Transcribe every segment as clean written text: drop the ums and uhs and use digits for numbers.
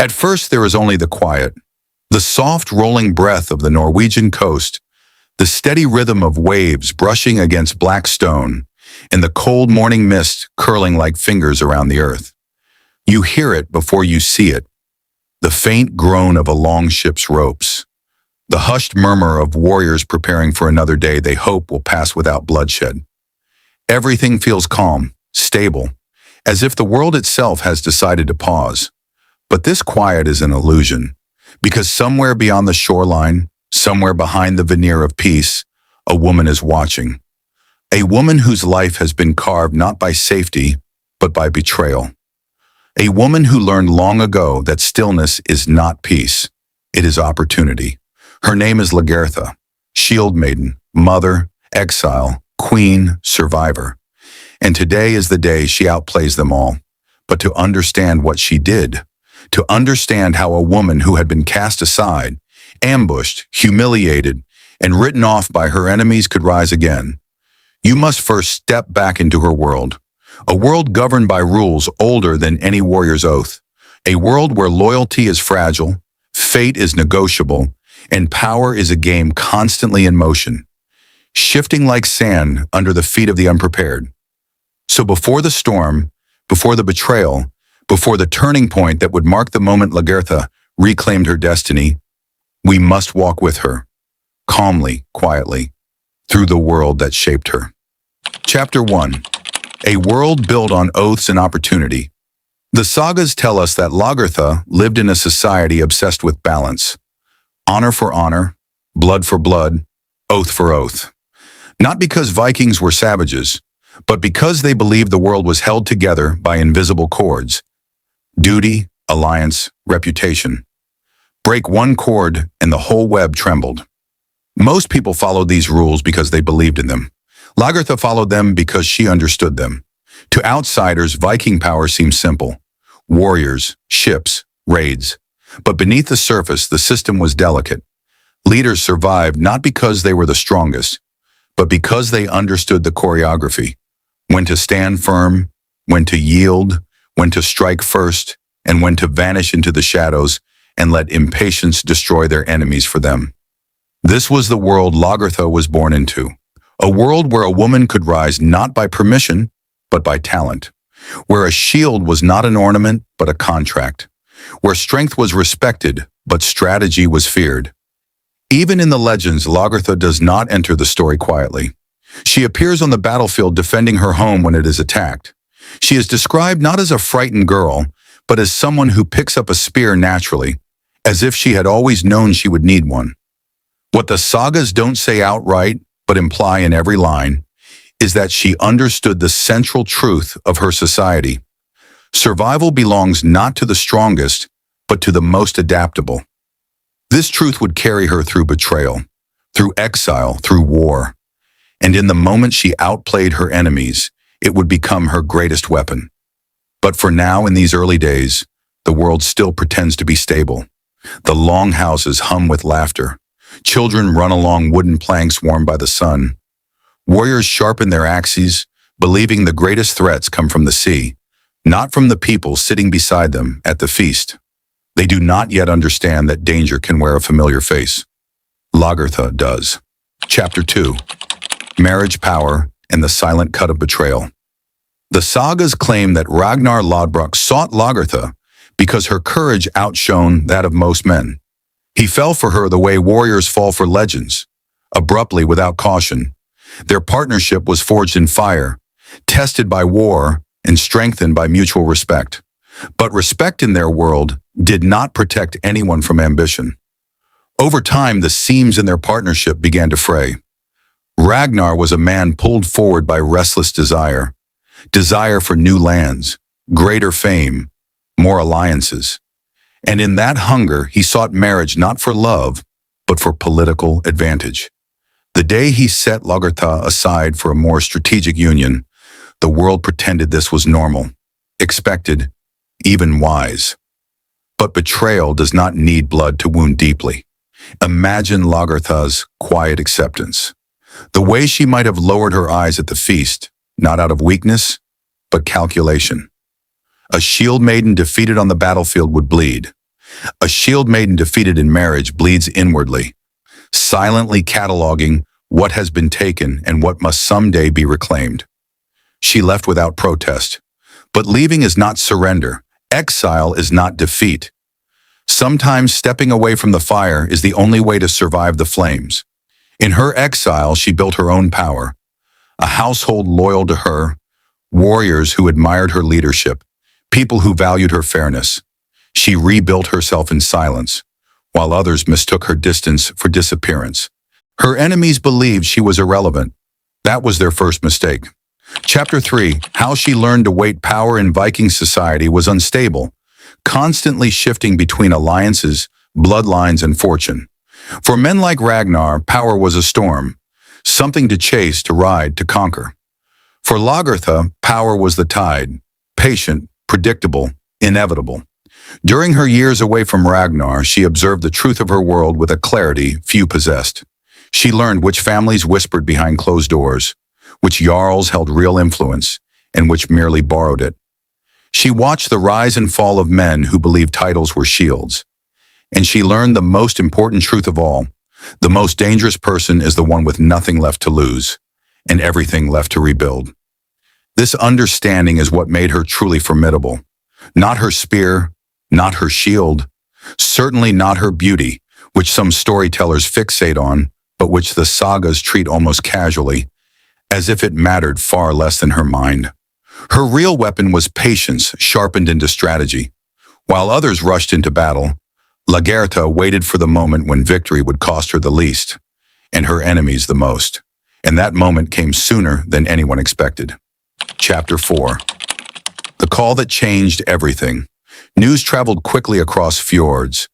At first there is only the quiet, the soft rolling breath of the Norwegian coast, the steady rhythm of waves brushing against black stone, and the cold morning mist curling like fingers around the earth. You hear it before you see it, the faint groan of a long ship's ropes, the hushed murmur of warriors preparing for another day they hope will pass without bloodshed. Everything feels calm, stable, as if the world itself has decided to pause. But this quiet is an illusion, because somewhere beyond the shoreline, somewhere behind the veneer of peace, a woman is watching. A woman whose life has been carved not by safety, but by betrayal. A woman who learned long ago that stillness is not peace, it is opportunity. Her name is Lagertha, shield-maiden, mother, exile, queen, survivor. And today is the day she outplays them all. But to understand what she did, to understand how a woman who had been cast aside, ambushed, humiliated, and written off by her enemies could rise again, you must first step back into her world, a world governed by rules older than any warrior's oath, a world where loyalty is fragile, fate is negotiable, and power is a game constantly in motion, shifting like sand under the feet of the unprepared. So before the storm, before the betrayal, before the turning point that would mark the moment Lagertha reclaimed her destiny, we must walk with her, calmly, quietly, through the world that shaped her. Chapter 1. A world built on oaths and opportunity. The sagas tell us that Lagertha lived in a society obsessed with balance. Honor for honor, blood for blood, oath for oath. Not because Vikings were savages, but because they believed the world was held together by invisible cords. Duty, alliance, reputation. Break one cord and the whole web trembled. Most people followed these rules because they believed in them. Lagertha followed them because she understood them. To outsiders, Viking power seemed simple. Warriors, ships, raids. But beneath the surface, the system was delicate. Leaders survived not because they were the strongest, but because they understood the choreography. When to stand firm, when to yield, when to strike first, and when to vanish into the shadows and let impatience destroy their enemies for them. This was the world Lagertha was born into, a world where a woman could rise not by permission, but by talent, where a shield was not an ornament, but a contract, where strength was respected, but strategy was feared. Even in the legends, Lagertha does not enter the story quietly. She appears on the battlefield defending her home when it is attacked. She is described not as a frightened girl, but as someone who picks up a spear naturally, as if she had always known she would need one. What the sagas don't say outright, but imply in every line, is that she understood the central truth of her society. Survival belongs not to the strongest, but to the most adaptable. This truth would carry her through betrayal, through exile, through war. And in the moment she outplayed her enemies, it would become her greatest weapon. But for now, in these early days, the world still pretends to be stable. The long houses hum with laughter. Children run along wooden planks warmed by the sun. Warriors sharpen their axes, believing the greatest threats come from the sea, not from the people sitting beside them at the feast. They do not yet understand that danger can wear a familiar face. Lagertha does. Chapter 2. Marriage Power and the Silent Cut of Betrayal. The sagas claim that Ragnar Lodbrok sought Lagertha because her courage outshone that of most men. He fell for her the way warriors fall for legends, abruptly without caution. Their partnership was forged in fire, tested by war, and strengthened by mutual respect. But respect in their world did not protect anyone from ambition. Over time, the seams in their partnership began to fray. Ragnar was a man pulled forward by restless desire for new lands, greater fame, more alliances. And in that hunger, he sought marriage not for love, but for political advantage. The day he set Lagertha aside for a more strategic union, the world pretended this was normal, expected, even wise. But betrayal does not need blood to wound deeply. Imagine Lagertha's quiet acceptance. The way she might have lowered her eyes at the feast, not out of weakness, but calculation. A shield maiden defeated on the battlefield would bleed. A shield maiden defeated in marriage bleeds inwardly, silently cataloging what has been taken and what must someday be reclaimed. She left without protest. But leaving is not surrender. Exile is not defeat. Sometimes stepping away from the fire is the only way to survive the flames. In her exile, she built her own power, a household loyal to her, warriors who admired her leadership, people who valued her fairness. She rebuilt herself in silence, while others mistook her distance for disappearance. Her enemies believed she was irrelevant. That was their first mistake. Chapter 3, How She Learned to Weight Power in Viking Society was unstable, constantly shifting between alliances, bloodlines, and fortune. For men like Ragnar, power was a storm, something to chase, to ride, to conquer. For Lagertha, power was the tide, patient, predictable, inevitable. During her years away from Ragnar, she observed the truth of her world with a clarity few possessed. She learned which families whispered behind closed doors, which jarls held real influence, and which merely borrowed it. She watched the rise and fall of men who believed titles were shields. And she learned the most important truth of all: the most dangerous person is the one with nothing left to lose, and everything left to rebuild. This understanding is what made her truly formidable. Not her spear, not her shield, certainly not her beauty, which some storytellers fixate on, but which the sagas treat almost casually, as if it mattered far less than her mind. Her real weapon was patience, sharpened into strategy. While others rushed into battle, Lagertha waited for the moment when victory would cost her the least, and her enemies the most. And that moment came sooner than anyone expected. Chapter 4. The Call That Changed Everything. News traveled quickly across fjords.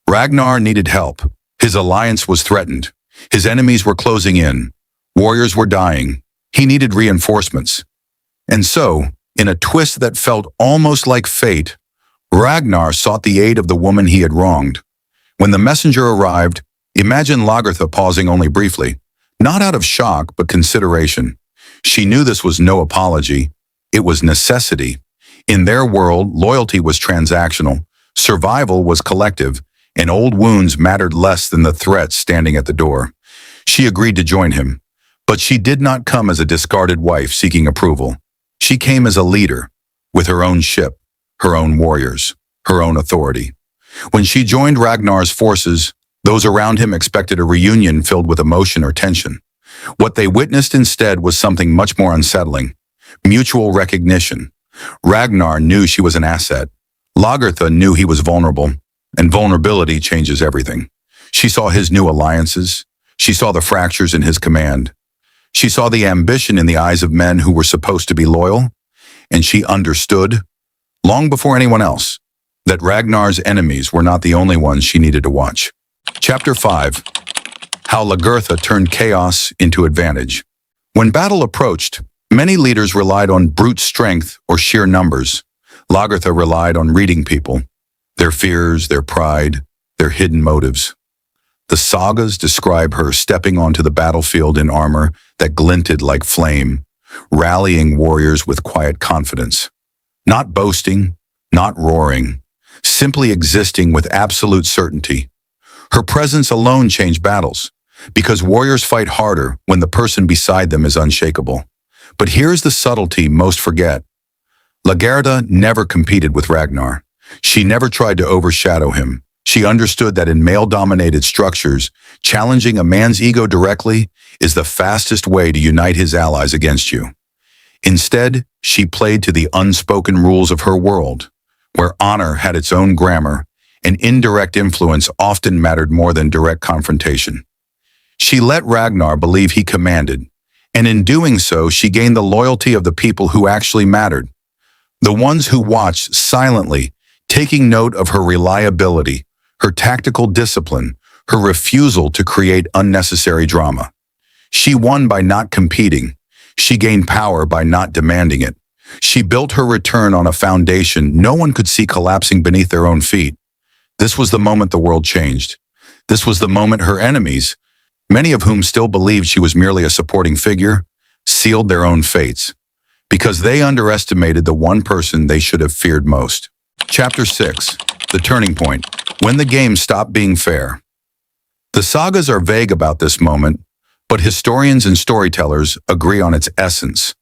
Ragnar needed help. His alliance was threatened. His enemies were closing in. Warriors were dying. He needed reinforcements. And so, in a twist that felt almost like fate, Ragnar sought the aid of the woman he had wronged. When the messenger arrived, imagine Lagertha pausing only briefly, not out of shock but consideration. She knew this was no apology. It was necessity. In their world, loyalty was transactional, survival was collective, and old wounds mattered less than the threat standing at the door. She agreed to join him, but she did not come as a discarded wife seeking approval. She came as a leader, with her own ship, her own warriors, her own authority. When she joined Ragnar's forces, those around him expected a reunion filled with emotion or tension. What they witnessed instead was something much more unsettling: mutual recognition. Ragnar knew she was an asset. Lagertha knew he was vulnerable, and vulnerability changes everything. She saw his new alliances. She saw the fractures in his command. She saw the ambition in the eyes of men who were supposed to be loyal, and she understood, long before anyone else, that Ragnar's enemies were not the only ones she needed to watch. Chapter 5. How Lagertha Turned Chaos into Advantage. When battle approached, many leaders relied on brute strength or sheer numbers. Lagertha relied on reading people, their fears, their pride, their hidden motives. The sagas describe her stepping onto the battlefield in armor that glinted like flame, rallying warriors with quiet confidence. Not boasting, not roaring, simply existing with absolute certainty. Her presence alone changed battles, because warriors fight harder when the person beside them is unshakable. But here's the subtlety most forget. Lagertha never competed with Ragnar. She never tried to overshadow him. She understood that in male-dominated structures, challenging a man's ego directly is the fastest way to unite his allies against you. Instead, she played to the unspoken rules of her world, where honor had its own grammar, and indirect influence often mattered more than direct confrontation. She let Ragnar believe he commanded, and in doing so, she gained the loyalty of the people who actually mattered, the ones who watched silently, taking note of her reliability, her tactical discipline, her refusal to create unnecessary drama. She won by not competing. She gained power by not demanding it. She built her return on a foundation no one could see collapsing beneath their own feet. This was the moment the world changed. This was the moment her enemies, many of whom still believed she was merely a supporting figure, sealed their own fates, because they underestimated the one person they should have feared most. Chapter 6. The Turning Point. when the game stopped being fair. The sagas are vague about this moment, but historians and storytellers agree on its essence.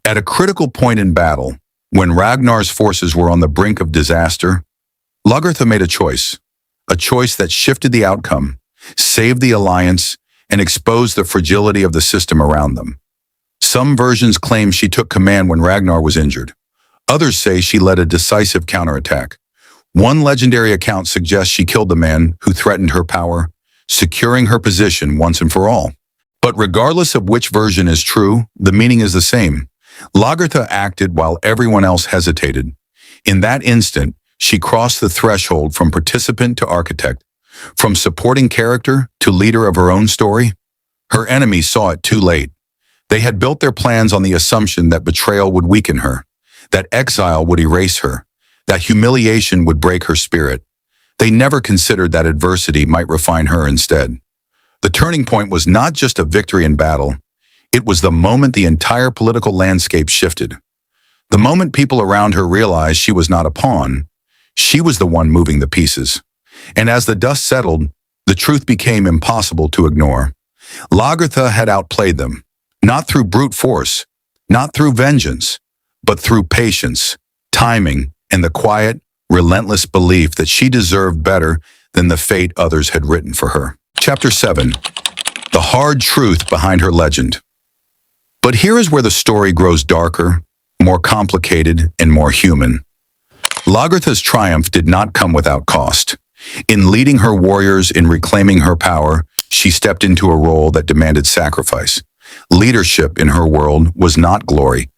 At a critical point in battle, when Ragnar's forces were on the brink of disaster, Lagertha made a choice that shifted the outcome, saved the alliance, and exposed the fragility of the system around them. Some versions claim she took command when Ragnar was injured. Others say she led a decisive counterattack. One legendary account suggests she killed the man who threatened her power, securing her position once and for all. But regardless of which version is true, the meaning is the same. Lagertha acted while everyone else hesitated. In that instant, she crossed the threshold from participant to architect, from supporting character to leader of her own story. Her enemies saw it too late. They had built their plans on the assumption that betrayal would weaken her, that exile would erase her, that humiliation would break her spirit. They never considered that adversity might refine her instead. The turning point was not just a victory in battle. It was the moment the entire political landscape shifted. The moment people around her realized she was not a pawn, she was the one moving the pieces. And as the dust settled, the truth became impossible to ignore. Lagertha had outplayed them, not through brute force, not through vengeance, but through patience, timing, and the quiet, relentless belief that she deserved better than the fate others had written for her. Chapter 7. The hard truth behind her legend. But here is where the story grows darker, more complicated, and more human. Lagertha's triumph did not come without cost. In leading her warriors in reclaiming her power, she stepped into a role that demanded sacrifice. Leadership in her world was not glory.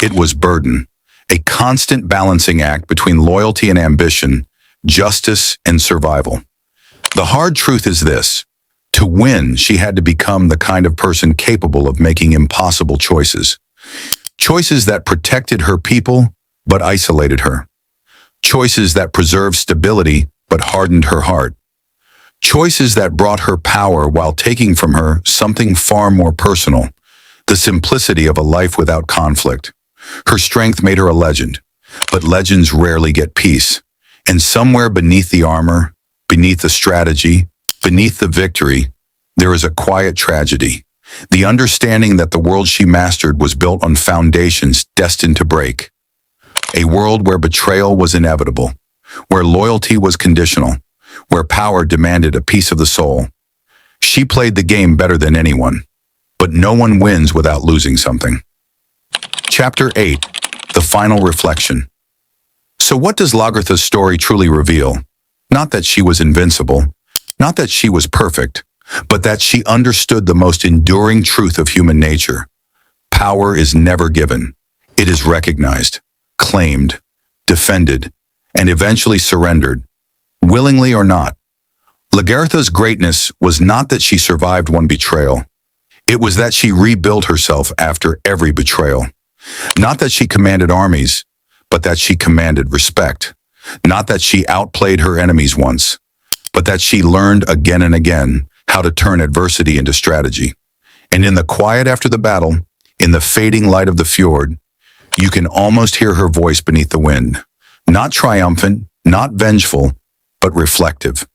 It was burden, a constant balancing act between loyalty and ambition, justice and survival. The hard truth is this: to win, she had to become the kind of person capable of making impossible choices. Choices that protected her people, but isolated her. Choices that preserved stability, but hardened her heart. Choices that brought her power while taking from her something far more personal, the simplicity of a life without conflict. Her strength made her a legend, but legends rarely get peace. And somewhere beneath the armor, beneath the strategy, beneath the victory, there is a quiet tragedy. The understanding that the world she mastered was built on foundations destined to break. A world where betrayal was inevitable, where loyalty was conditional, where power demanded a piece of the soul. She played the game better than anyone, but no one wins without losing something. Chapter 8. The Final Reflection. So what does Lagertha's story truly reveal? Not that she was invincible, not that she was perfect, but that she understood the most enduring truth of human nature. Power is never given. It is recognized, claimed, defended, and eventually surrendered, willingly or not. Lagertha's greatness was not that she survived one betrayal. It was that she rebuilt herself after every betrayal. Not that she commanded armies, but that she commanded respect. Not that she outplayed her enemies once, but that she learned again and again how to turn adversity into strategy. And in the quiet after the battle, in the fading light of the fjord, you can almost hear her voice beneath the wind. Not triumphant, not vengeful, but reflective.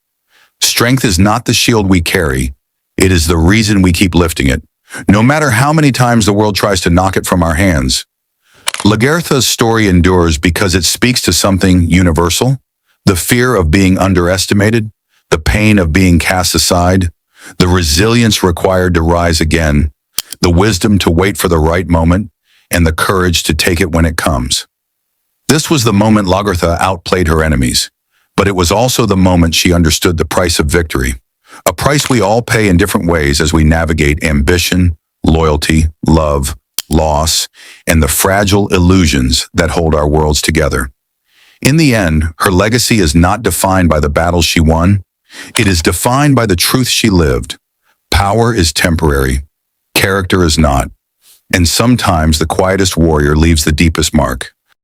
Strength is not the shield we carry. It is the reason we keep lifting it, no matter how many times the world tries to knock it from our hands. Lagertha's story endures because it speaks to something universal: the fear of being underestimated, the pain of being cast aside, the resilience required to rise again, the wisdom to wait for the right moment, and the courage to take it when it comes. This was the moment Lagertha outplayed her enemies, but it was also the moment she understood the price of victory, a price we all pay in different ways as we navigate ambition, loyalty, love, loss, and the fragile illusions that hold our worlds together. In the end, her legacy is not defined by the battles she won. It is defined by the truth she lived. Power is temporary. Character is not. And sometimes the quietest warrior leaves the deepest mark.